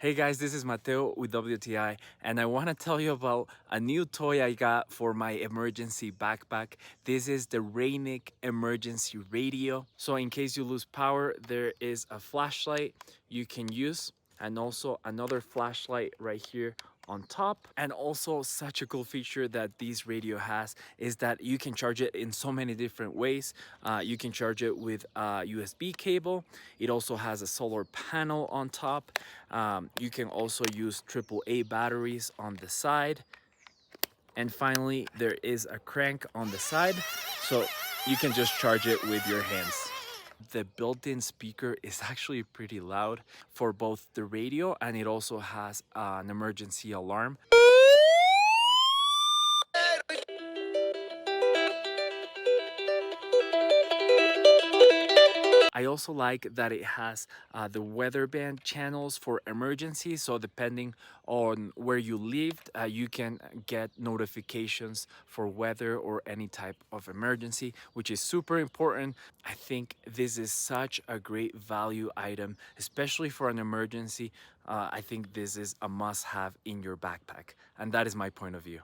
Hey guys, this is Mateo with WTI, and I want to tell you about a new toy I got for my emergency backpack. This is the Raynic emergency radio. So in case you lose power, there is a flashlight you can use, and also another flashlight right here on top. And also such a cool feature that this radio has is that you can charge it in so many different ways. You can charge it with a USB cable. It also has a solar panel on top. You can also use AAA batteries on the side. And finally, there is a crank on the side, so you can just charge it with your hands. The built-in speaker is actually pretty loud for both the radio, and it also has an emergency alarm. I also like that it has the weather band channels for emergencies. So depending on where you lived, you can get notifications for weather or any type of emergency, which is super important. I think this is such a great value item, especially for an emergency. I think this is a must-have in your backpack, and that is my point of view.